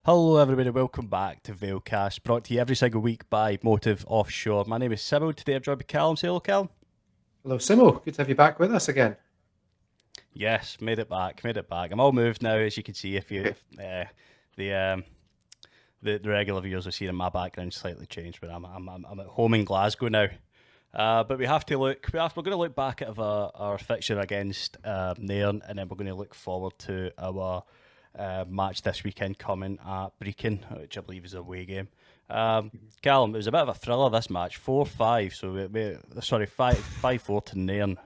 Hello, everybody. Welcome back to Valecast, brought to you every single week by Motive Offshore. My name is Sybil. Today I'm joined by Callum. Say hello, Callum. Hello, Simo. Good to have you back with us again. Yes, made it back. Made it back. I'm all moved now, as you can see. Good. If the um, the regular viewers are seeing my background slightly changed, but I'm at home in Glasgow now. But we have to look. We're going to look back at our fixture against Nairn, and then we're going to look forward to our match this weekend coming at Brechin, which I believe is a away game. Callum, it was a bit of a thriller this match, 4-5. So sorry, 5-4 to Nairn.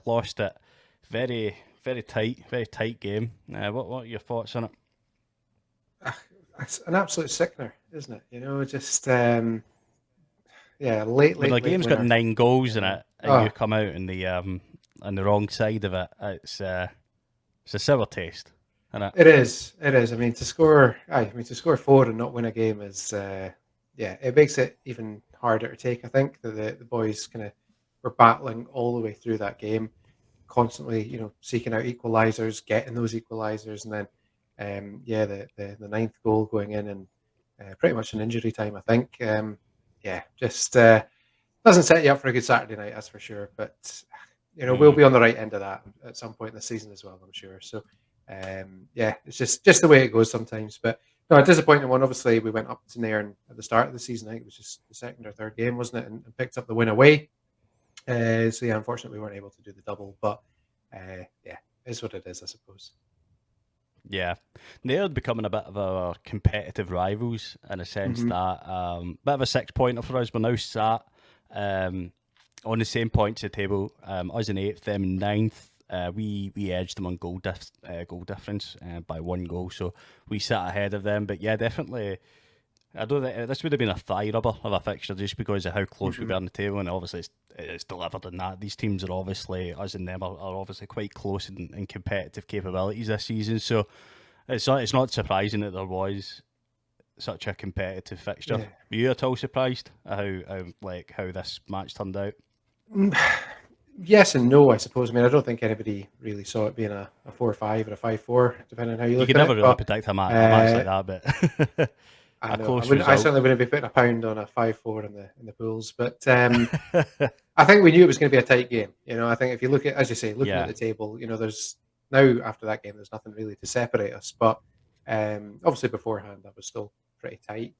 Lost it, very very tight game. What are your thoughts on it? Ah, It's an absolute sickener, isn't it? Just yeah, When the late game's got winner. 9 goals in Um, it, and you oh, come out on the wrong side of it, it's a sour taste, isn't it? it is. It is. To score four and not win a game is, yeah, it makes it even harder to take. I think that the boys kind of were battling all the way through that game, constantly, seeking out equalizers, getting those equalizers, and then, yeah, the ninth goal going in and pretty much an injury time, I think. Yeah, just doesn't set you up for a good Saturday night, that's for sure. But we'll Mm. be on the right end of that at some point in the season as well, I'm sure. So, yeah, it's just the way it goes sometimes. But no, a disappointing one. Obviously, we went up to Nairn at the start of the season. I think it was just the second or third game, wasn't it? And picked up the win away. So yeah, unfortunately, we weren't able to do the double. But yeah, is what it is, I suppose. Yeah, they're becoming a bit of our competitive rivals in a sense Hmm. that bit of a 6 pointer for us. We're now sat um, on the same points of the table. Us in eighth, them in ninth. We edged them on goal difference by 1 goal, so we sat ahead of them. But yeah, definitely I don't think this would have been a thigh rubber of a fixture just because of how close we Hmm. were on the table, and obviously it's delivered in that. These teams are obviously, us and them are obviously quite close in competitive capabilities this season, so it's not surprising that there was such a competitive fixture. Yeah. Were you at all surprised at how this match turned out? Mm, Yes and no, I suppose. I mean, I don't think anybody really saw it being a 4-5 or a 5-4, depending on how you You look could at never it. really But predict a match like uh, that, but I a know I close wouldn't. I result. certainly wouldn't be putting a pound on a 5-4 in the pools. But I think we knew it was going to be a tight game. I think if you look at, as you say, looking at Yeah, the table, there's now after that game, there's nothing really to separate us. But obviously beforehand, that was still pretty tight.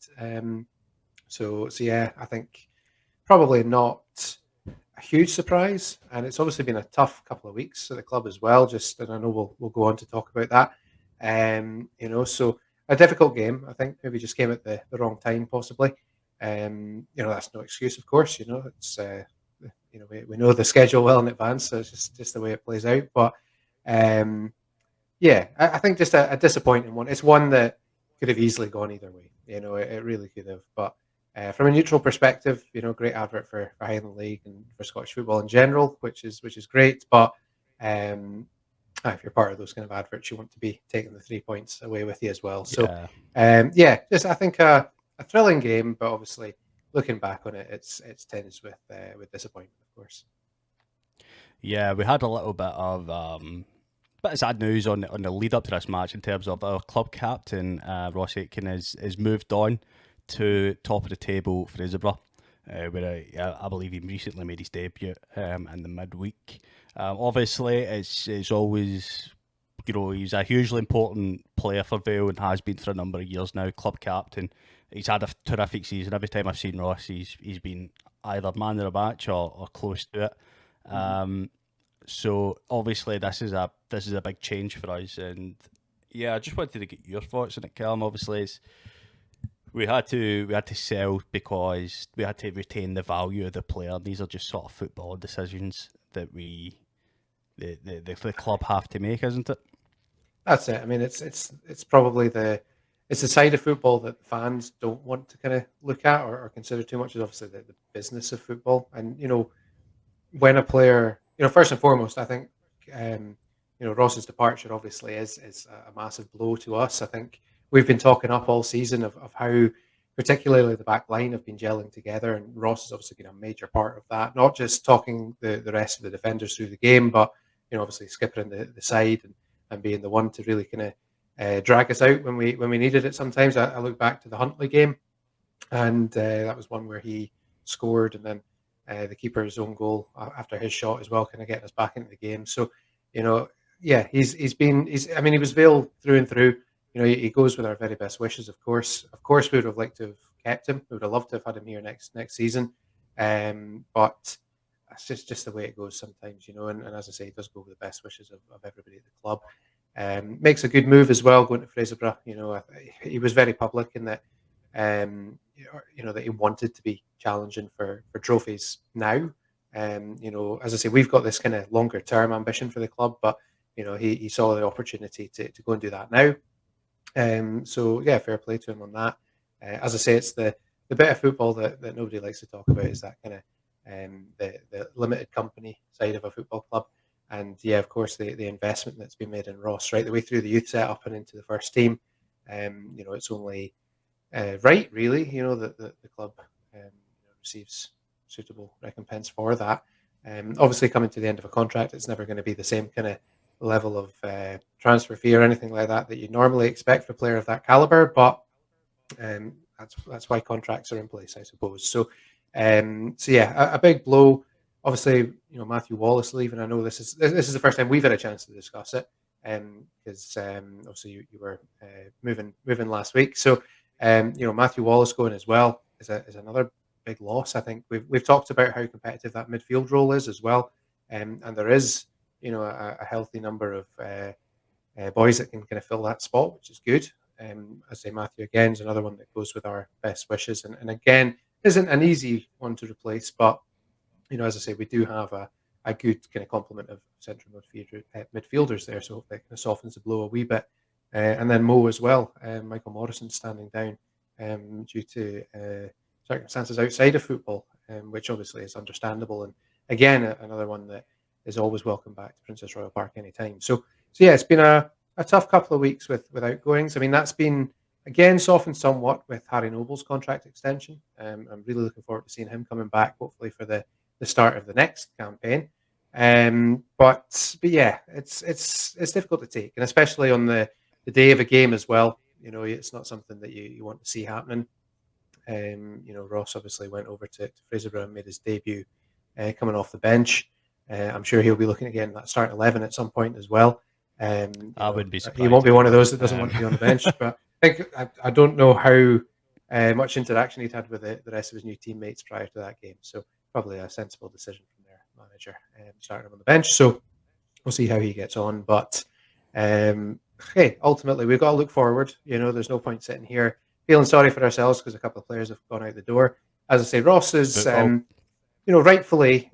So yeah, I think probably not a huge surprise, and it's obviously been a tough couple of weeks at the club as well. Just, and I know we'll go on to talk about that. So a difficult game. I think maybe just came at the wrong time, possibly. That's no excuse, of course. It's we know the schedule well in advance, so it's just the way it plays out. But um, yeah, I think just a disappointing one. It's one that could have easily gone either way. It really could have. But from a neutral perspective, great advert for Highland League and for Scottish football in general, which is great. But um, if you're part of those kind of adverts, you want to be taking the 3 points away with you as well. So yeah. yeah, just I think a thrilling game, but obviously looking back on it, it's tinged with disappointment, of course. Yeah, we had a little bit of sad news on the lead up to this match in terms of our club captain Ross Aitken is moved on to top of the table for Isabra, where I believe he recently made his debut in the midweek. Obviously, it's always, he's a hugely important player for Vale and has been for a number of years now. Club captain, he's had a terrific season. Every time I've seen Ross, he's been either man of the match or close to it. Mhm. So obviously this is a big change for us, and yeah, I just wanted to get your thoughts on it, Callum. Obviously, we had to sell because we had to retain the value of the player. These are just sort of football decisions that the club have to make, isn't it? That's it. I mean, it's probably it's the side of football that fans don't want to kind of look at or consider too much. Is obviously the business of football, and when a player, first and foremost, I think Ross's departure obviously is a massive blow to us. I think we've been talking up all season of how particularly the back line have been gelling together, and Ross has obviously been a major part of that. Not just talking the rest of the defenders through the game, but obviously skipping the side and being the one to really kind of drag us out when we needed it. Sometimes I look back to the Huntley game, and that was one where he scored, and then the keeper's own goal after his shot as well, kind of getting us back into the game. So, yeah, I mean, he was Vale through and through. He goes with our very best wishes, of course. Of course, we would have liked to have kept him. We would have loved to have had him here next season. But that's just the way it goes sometimes, And as I say, he does go with the best wishes of everybody at the club. Makes a good move as well, going to Fraserburgh. He was very public in that, that he wanted to be challenging for trophies now. As I say, we've got this kind of longer term ambition for the club, but he saw the opportunity to go and do that now. So yeah, fair play to him on that. As I say, it's the bit of football that nobody likes to talk about is that kind of the limited company side of a football club. And yeah, of course, the investment that's been made in Ross right the way through the youth setup and into the first team. It's only right, really, that the club receives suitable recompense for that. Obviously, coming to the end of a contract, it's never going to be the same kind of level of transfer fee or anything like that you normally expect for a player of that caliber, but that's why contracts are in place, I suppose. So yeah, a big blow. Obviously, Matthew Wallace leaving. I know this is the first time we've had a chance to discuss it, because obviously you were moving last week. So Matthew Wallace going as well is another big loss. I think we've talked about how competitive that midfield role is as well, and there is a healthy number of boys that can kind of fill that spot, which is good. I say Matthew again is another one that goes with our best wishes, and again isn't an easy one to replace, but as I say, we do have a good kind of complement of central midfielders there, so that kind of softens the blow a wee bit. And then Mo as well, Michael Morrison standing down due to circumstances outside of football, which obviously is understandable. And again, another one that is always welcome back to Princess Royal Park anytime. So yeah, it's been a tough couple of weeks with outgoings. I mean, that's been again softened somewhat with Harry Noble's contract extension. I'm really looking forward to seeing him coming back, hopefully for the start of the next campaign. But yeah, it's difficult to take, and especially on the day of a game as well. It's not something that you want to see happening. Ross obviously went over to Fraserburgh and made his debut coming off the bench. I'm sure he'll be looking at getting that start 11 at some point as well. I wouldn't be surprised. He won't be one of those that doesn't want to be on the bench. But I don't know how much interaction he'd had with the rest of his new teammates prior to that game. So probably a sensible decision from their manager starting him on the bench. So we'll see how he gets on. But hey, ultimately we've got to look forward. There's no point sitting here feeling sorry for ourselves because a couple of players have gone out the door. As I say, Ross is rightfully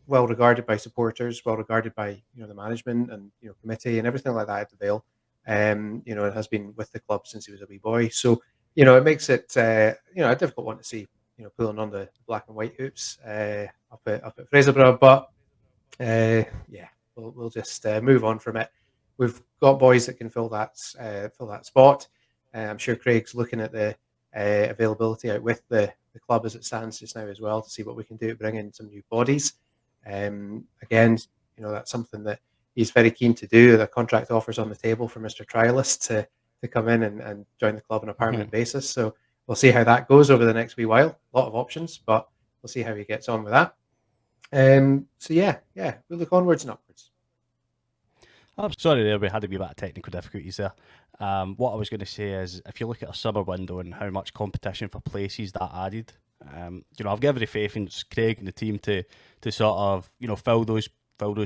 well regarded by supporters, well regarded by the management and committee and everything like that at the Vale. It has been with the club since he was a wee boy. So it makes it a difficult one to see pulling on the black and white hoops up at Fraserburgh. But yeah, we'll just move on from it. We've got boys that can fill that spot. I'm sure Craig's looking at the availability out with the club as it stands just now as well to see what we can do to bring in some new bodies. Again, that's something that he's very keen to do. The contract offers on the table for Mr. Trialist to come in and join the club on a permanent basis. So we'll see how that goes over the next wee while. A lot of options, but we'll see how he gets on with that. So yeah, we'll look onwards and upwards. I'm sorry there, we had a wee bit of technical difficulties there. What I was going to say is, if you look at a summer window and how much competition for places that added, I've got every faith in Craig and the team to sort of fill those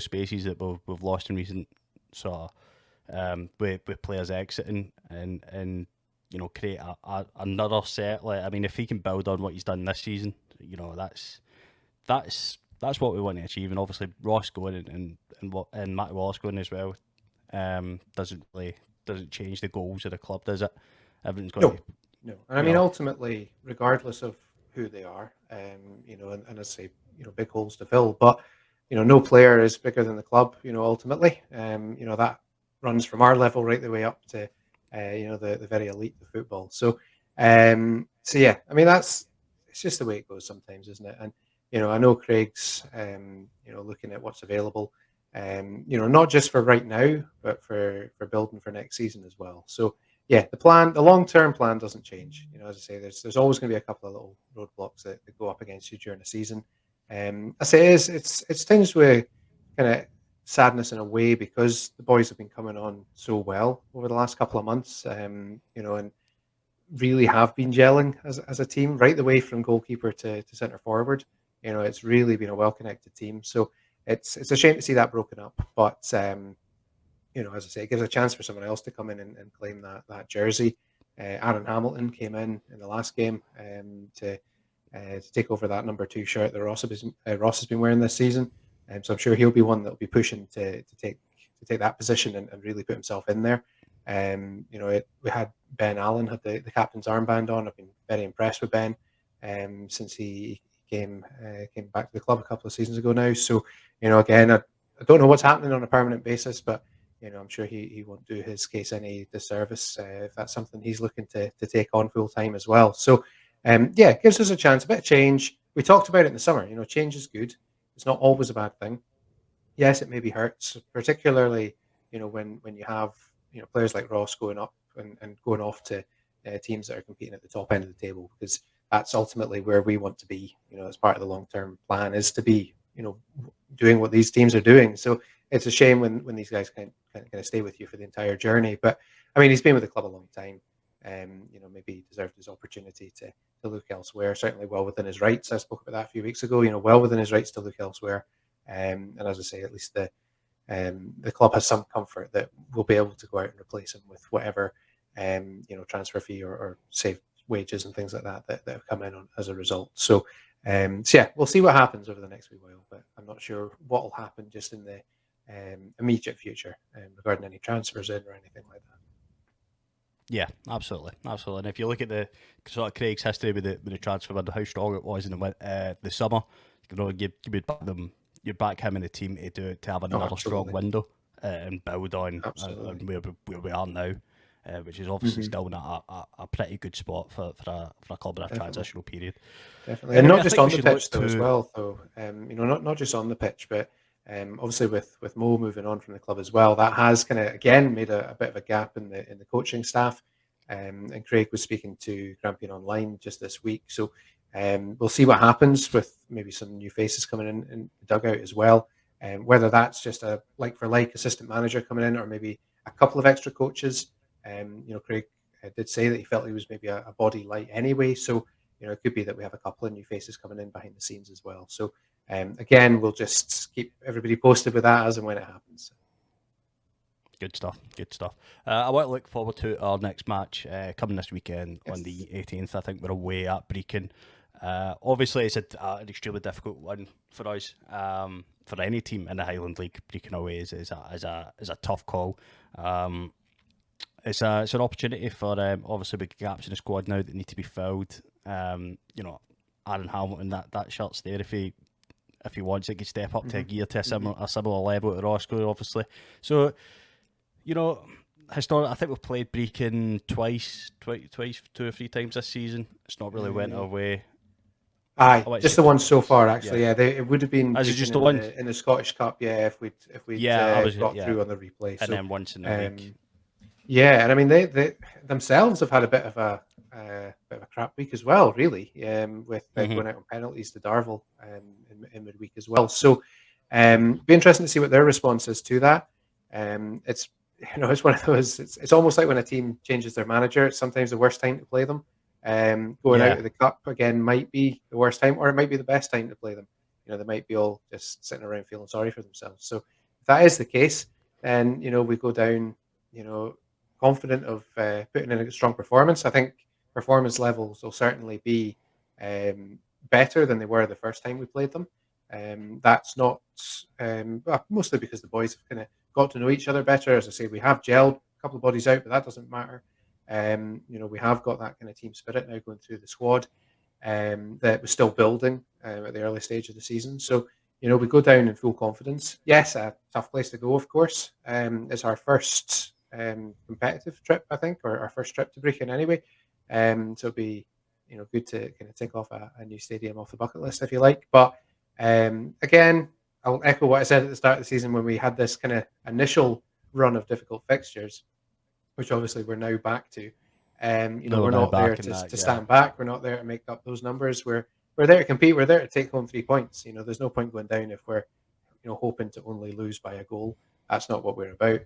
spaces that we've lost in recent sort of with players exiting and create another set. Like, I mean, if he can build on what he's done this season, that's what we want to achieve. And obviously Ross going and Matt Wallace going as well doesn't change the goals of the club, does it? Everything's going no. And I mean, ultimately, regardless of who they are, and I say, big holes to fill, but no player is bigger than the club. Ultimately, that runs from our level right the way up to the very elite of football. So yeah, I mean, it's just the way it goes sometimes, isn't it? And I know Craig's looking at what's available. Not just for right now, but for building for next season as well. So yeah, the long-term plan doesn't change. As I say, there's always going to be a couple of little roadblocks that go up against you during the season. I say it's tinged with kind of sadness in a way because the boys have been coming on so well over the last couple of months. And really have been gelling as a team, right the way from goalkeeper to centre forward. It's really been a well connected team. So it's a shame to see that broken up. But as I say, it gives a chance for someone else to come in and claim that jersey. Aaron Hamilton came in the last game to take over that number 2 shirt that Ross has been wearing this season. So I'm sure he'll be one that will be pushing to take that position and really put himself in there. We had Ben Allen had the captain's armband on. I've been very impressed with Ben since he came back to the club a couple of seasons ago now. So again, I don't know what's happening on a permanent basis, but I'm sure he won't do his case any disservice if that's something he's looking to take on full time as well. So it gives us a chance, a bit of change. We talked about it in the summer. Change is good. It's not always a bad thing. Yes, it maybe hurts, particularly when you have players like Ross going up and going off to teams that are competing at the top end of the table, because that's ultimately where we want to be. As part of the long term plan is to be doing what these teams are doing. So it's a shame when these guys kind of stay with you for the entire journey. But I mean, he's been with the club a long time. Maybe he deserved his opportunity to look elsewhere. Certainly, well within his rights. I spoke about that a few weeks ago. Well within his rights to look elsewhere. And as I say, at least the club has some comfort that we'll be able to go out and replace him with whatever transfer fee or save wages and things like that have come in as a result. So yeah, we'll see what happens over the next wee while, but I'm not sure what will happen just in the immediate future regarding any transfers in or anything like that. Yeah, absolutely. And if you look at the sort of Craig's history with the transfer window, how strong it was in the summer, you back him in the team to have another strong window and build on where we are now, which is obviously still in a pretty good spot for a club in a transitional period. Definitely, and not just on the pitch though as well. So not just on the pitch, but obviously with Mo moving on from the club as well, that has kind of again made a bit of a gap in the coaching staff. And Craig was speaking to Grampian Online just this week, so we'll see what happens with maybe some new faces coming in the dugout as well. Whether that's just a like for like assistant manager coming in, or maybe a couple of extra coaches. Craig did say that he felt he was maybe a body light anyway, so it could be that we have a couple of new faces coming in behind the scenes as well. So again, we'll just keep everybody posted with that as and when it happens. Good stuff. I want to look forward to our next match coming this weekend on the 18th. I think we're away at Brechin. Obviously, it's an extremely difficult one for us. For any team in the Highland League, Brechin away is a tough call. It's an opportunity for obviously big gaps in the squad now that need to be filled. Aaron Hamilton, that shirt's there if he wants. He can step up to a gear to a similar level to Roscoe, obviously. So, historically, I think we've played Brechin twice, 2 or 3 times this season. It's not really went our way. Aye, just the one so far, actually. Yeah, it would have been just the one in the Scottish Cup. Yeah, if we got through on the replay, and then once in the week. Yeah, and I mean they themselves have had a bit of a crap week as well, really. With going out on penalties to Darvel in midweek as well. So, be interesting to see what their response is to that. It's it's one of those. It's almost like when a team changes their manager. It's sometimes the worst time to play them. Going out of the cup again might be the worst time, or it might be the best time to play them. They might be all just sitting around feeling sorry for themselves. So if that is the case, then we go down, confident of putting in a strong performance. I think performance levels will certainly be better than they were the first time we played them. That's not mostly because the boys have kind of got to know each other better. As I say, we have gelled, a couple of bodies out, but that doesn't matter. We have got that kind of team spirit now going through the squad that was still building at the early stage of the season. So, we go down in full confidence. Yes, a tough place to go, of course. It's our first competitive trip, I think, or our first trip to Brechin anyway. So it'll be, good to kind of tick off a new stadium off the bucket list, if you like. But again, I'll echo what I said at the start of the season when we had this kind of initial run of difficult fixtures, which obviously we're now back to. No, we're We're now not there back in that. to Yeah, stand back. We're not there to make up those numbers. We're there to compete. We're there to take home 3 points. There's no point going down if we're hoping to only lose by a goal. That's not what we're about.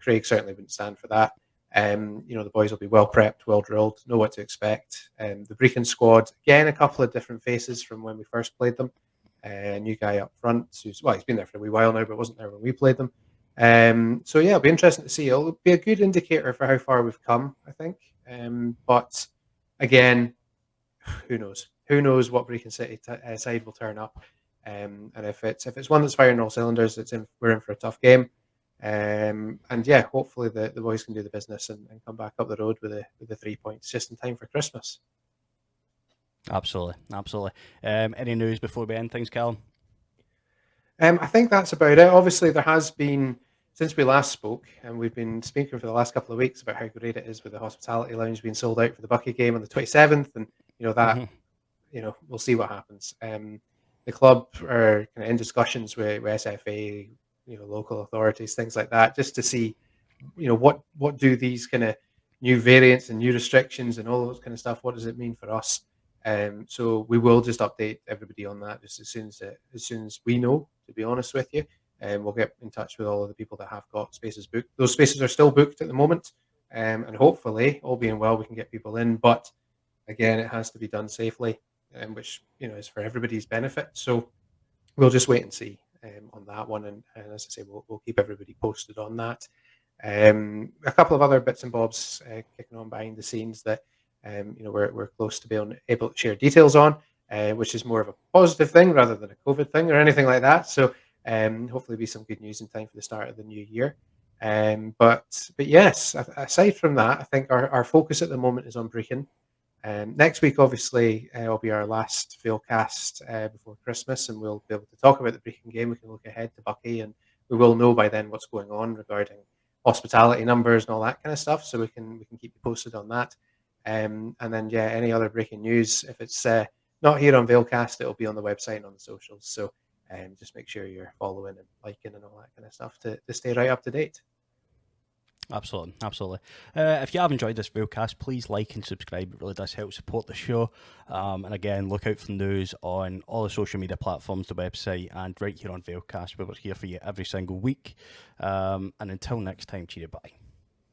Craig certainly wouldn't stand for that. The boys will be well prepped, well drilled, know what to expect. The Brechin squad, again, a couple of different faces from when we first played them. A new guy up front, he's been there for a wee while now, but wasn't there when we played them. So yeah, it'll be interesting to see. It'll be a good indicator for how far we've come, I think. But again, who knows? Who knows what Brechin City side will turn up? And if it's one that's firing all cylinders, we're in for a tough game. And yeah, hopefully the boys can do the business and come back up the road with the 3 points just in time for Christmas. absolutely, absolutely. Any news before we end things, Callum? I think that's about it. Obviously, there has been, since we last spoke, and we've been speaking for the last couple of weeks about how great it is with the hospitality lounge being sold out for the Bucky game on the 27th, and that we'll see what happens. The club are kind of in discussions with SFA, local authorities, things like that, just to see, what do these kind of new variants and new restrictions and all those kind of stuff, what does it mean for us? So we will just update everybody on that just as soon as we know, to be honest with you. And we'll get in touch with all of the people that have got spaces booked. Those spaces are still booked at the moment. And hopefully, all being well, we can get people in. But again, it has to be done safely, which is for everybody's benefit. So we'll just wait and see on that one. And as I say, we'll keep everybody posted on that. A couple of other bits and bobs kicking on behind the scenes that we're close to being able to share details on, which is more of a positive thing rather than a COVID thing or anything like that. So hopefully be some good news in time for the start of the new year. But yes, aside from that, I think our focus at the moment is on Brechin. Next week, obviously, will be our last Valecast before Christmas, and we'll be able to talk about the Brechin game. We can look ahead to Bucky, and we will know by then what's going on regarding hospitality numbers and all that kind of stuff. So we can keep you posted on that. And then any other breaking news, if it's not here on Valecast, it'll be on the website and on the socials. So just make sure you're following and liking and all that kind of stuff to stay right up to date. Absolutely, absolutely. If you have enjoyed this videocast, please like and subscribe. It really does help support the show. And again, look out for news on all the social media platforms, the website, and right here on Valecast. We're here for you every single week. And until next time, cheerio, bye.